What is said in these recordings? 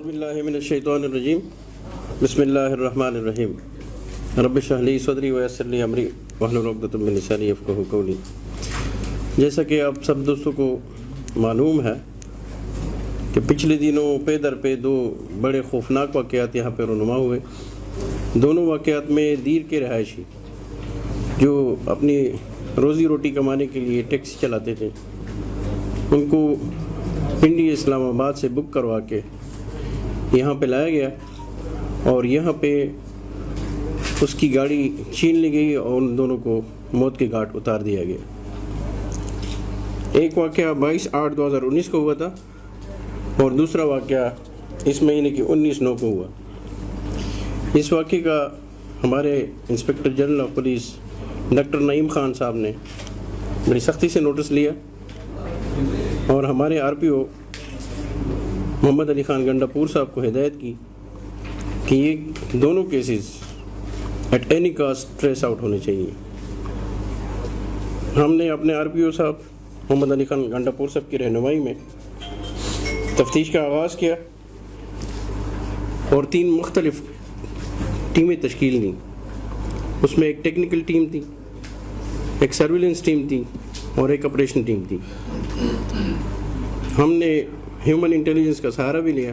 باللہ من الشیطان الرجیم بسم اللہ الرحمن الرحیم رب اشرح لی صدری ویسر لی امری واحلل عقدۃ من لسانی یفقہوا قولی۔ جیسا کہ آپ سب دوستوں کو معلوم ہے کہ پچھلے دنوں پے در پہ دو بڑے خوفناک واقعات یہاں پہ رونما ہوئے۔ دونوں واقعات میں دیر کے رہائشی جو اپنی روزی روٹی کمانے کے لیے ٹیکسی چلاتے تھے، ان کو پنڈی اسلام آباد سے بک کروا کے یہاں پہ لایا گیا اور یہاں پہ اس کی گاڑی چھین لی گئی اور ان دونوں کو موت کے گھاٹ اتار دیا گیا۔ ایک واقعہ 22/8/2019 کو ہوا تھا اور دوسرا واقعہ اس مہینے کی 19/9 کو ہوا۔ اس واقعے کا ہمارے inspector general of police doctor Naeem Khan صاحب نے بڑی سختی سے نوٹس لیا اور ہمارے RPO محمد علی خان گنڈا پور صاحب کو ہدایت کی کہ یہ دونوں cases at any cost trace out ہونے چاہیے۔ ہم نے اپنے RPO صاحب محمد علی خان گنڈا پور صاحب کی رہنمائی میں تفتیش کا آغاز کیا اور 3 مختلف ٹیمیں تشکیل دیں۔ اس میں ایک ٹیکنیکل ٹیم تھی، ایک سرویلنس ٹیم تھی اور ایک آپریشن ٹیم تھی۔ ہم نے ہیومن انٹیلیجنس کا سہارا بھی لیا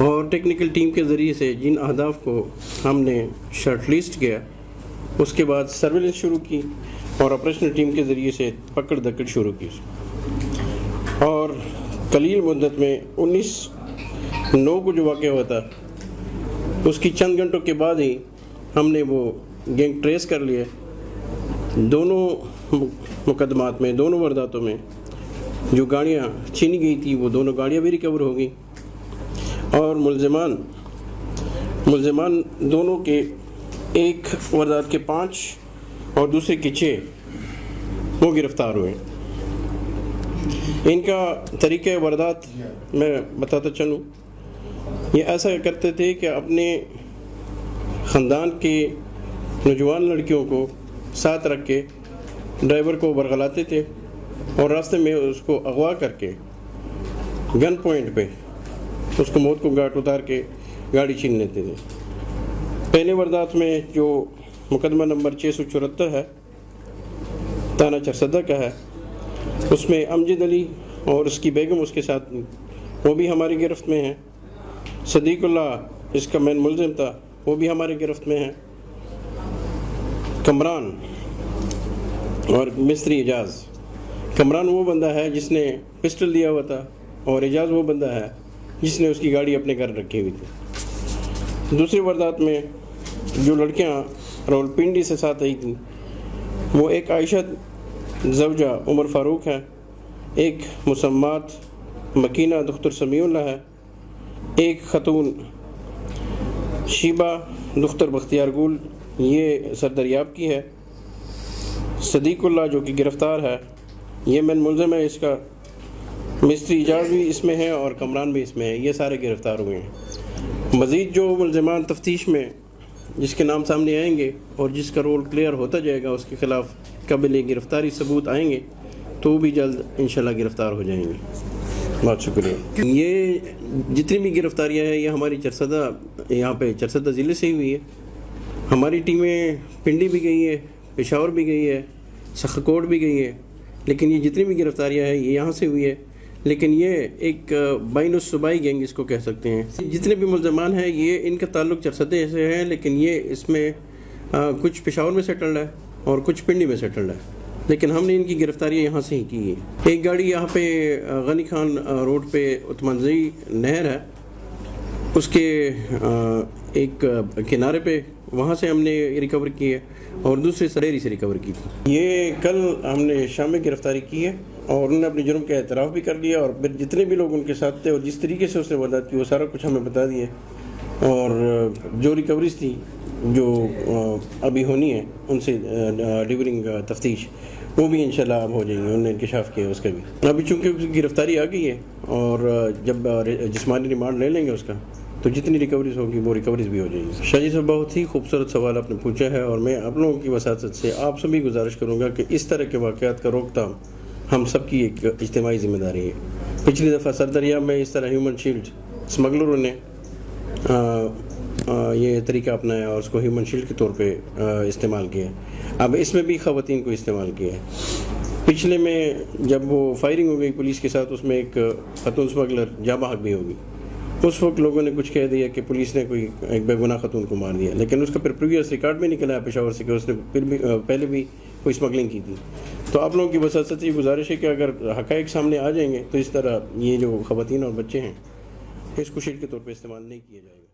اور ٹیکنیکل ٹیم کے ذریعے سے جن اہداف کو ہم نے شارٹ لسٹ کیا، اس کے بعد سرویلنس شروع کی اور آپریشنل ٹیم کے ذریعے سے پکڑ دکڑ شروع کی اور قلیل مدت میں 19/9 کو جو واقعہ ہوا تھا اس کی چند گھنٹوں کے بعد ہی ہم نے وہ گینگ ٹریس کر لیا۔ دونوں مقدمات میں، دونوں وارداتوں میں جو گاڑیاں چھینی گئی تھی وہ دونوں گاڑیاں بھی ریکور ہو گئیں اور ملزمان دونوں کے ایک واردات کے 5 اور دوسرے کے 6 وہ گرفتار ہوئے۔ ان کا طریقہ واردات میں بتاتا چلوں، یہ ایسا کرتے تھے کہ اپنے خاندان کے نوجوان لڑکیوں کو ساتھ رکھ کے ڈرائیور کو برگلاتے تھے اور راستے میں اس کو اغوا کر کے گن پوائنٹ پہ اس کو موت کو گھاٹ اتار کے گاڑی چھین لیتے تھے۔ پہلے واردات میں جو مقدمہ نمبر 674 ہے، تھانہ چرسدہ کا ہے، اس میں امجد علی اور اس کی بیگم اس کے ساتھ وہ بھی ہماری گرفت میں ہیں۔ صدیق اللہ اس کا مین ملزم تھا، وہ بھی ہماری گرفت میں ہیں۔ کمران اور مستری اعجاز، کمران وہ بندہ ہے جس نے پسٹل دیا ہوا تھا اور اعجاز وہ بندہ ہے جس نے اس کی گاڑی اپنے گھر رکھی ہوئی تھی۔ دوسری واردات میں جو لڑکیاں راولپنڈی سے ساتھ آئی تھیں وہ ایک عائشہ زوجہ عمر فاروق ہے، ایک مسمات مکینہ دختر سمیع اللہ ہے، ایک خاتون شیبہ دختر بختیار گل یہ سردریاب کی ہے۔ صدیق اللہ جو کہ گرفتار ہے یہ مین ملزم ہے، اس کا مستری اعجاز بھی اس میں ہے اور کمران بھی اس میں ہے، یہ سارے گرفتار ہوئے ہیں۔ مزید جو ملزمان تفتیش میں جس کے نام سامنے آئیں گے اور جس کا رول کلیئر ہوتا جائے گا، اس کے خلاف قابل گرفتاری ثبوت آئیں گے تو بھی جلد انشاءاللہ گرفتار ہو جائیں گے۔ بہت شکریہ۔ یہ جتنی بھی گرفتاریاں ہیں یہ ہماری یہاں پہ چرسدہ ضلع سے ہی ہوئی ہے۔ ہماری ٹیمیں پنڈی بھی گئی ہے، پشاور بھی گئی ہے، سخکوٹ بھی گئی ہے، لیکن یہ جتنی بھی گرفتاریاں ہیں یہ یہاں سے ہوئی ہے۔ لیکن یہ ایک بین الصوبائی گینگ اس کو کہہ سکتے ہیں۔ جتنے بھی ملزمان ہیں یہ ان کا تعلق چرسدے سے ہے، لیکن یہ اس میں کچھ پشاور میں سیٹلڈ ہے اور کچھ پنڈی میں سیٹلڈ ہے، لیکن ہم نے ان کی گرفتاریاں یہاں سے ہی کی ہے۔ ایک گاڑی یہاں پہ غنی خان روڈ پہ عثمانزئی نہر ہے، اس کے ایک کنارے پہ وہاں سے ہم نے ریکور کی ہے اور دوسرے سریری سے ریکور کی تھی۔ یہ کل ہم نے شام میں گرفتاری کی ہے اور انہوں نے اپنے جرم کا اعتراف بھی کر لیا اور پھر جتنے بھی لوگ ان کے ساتھ تھے اور جس طریقے سے اس نے واردات کی وہ سارا کچھ ہمیں بتا دیا اور جو ریکوریز تھی جو ابھی ہونی ہے ان سے ڈیورنگ تفتیش وہ بھی انشاءاللہ اب ہو جائیں گے، انہوں نے انکشاف کیا اس کا بھی۔ ابھی چونکہ اس کی گرفتاری آ گئی ہے اور جب جسمانی ریمانڈ لے لیں گے اس کا تو جتنی ریکوریز ہوگی وہ ریکوریز بھی ہو جائیں گی۔ شاہ جی صاحب بہت ہی خوبصورت سوال آپ نے پوچھا ہے اور میں آپ لوگوں کی وساطت سے آپ سبھی گزارش کروں گا کہ اس طرح کے واقعات کا روک تھام ہم سب کی ایک اجتماعی ذمہ داری ہے۔ پچھلی دفعہ سردریا میں اس طرح ہیومن شیلڈ اسمگلروں نے یہ طریقہ اپنایا اور اس کو ہیومن شیلڈ کے طور پہ استعمال کیا. اب اس میں بھی خواتین کو استعمال کیا ہے. پچھلے میں جب وہ فائرنگ ہو گئی پولیس کے ساتھ، اس میں ایک خاتون اسمگلر جاں بحق بھی ہوگی. اس وقت لوگوں نے کچھ کہہ دیا کہ پولیس نے کوئی ایک بے گناہ خاتون کو مار دیا، لیکن اس کا پھر پریویس ریکارڈ میں نکلا ہے پشاور سے کہ اس نے پھر بھی پہلے بھی کوئی اسمگلنگ کی تھی. تو آپ لوگوں کی وساطت یہ گزارش ہے کہ اگر حقائق سامنے آ جائیں گے تو اس طرح یہ جو خواتین اور بچے ہیں اس کو شیلڈ کے طور پہ استعمال نہیں کیا جائے گا.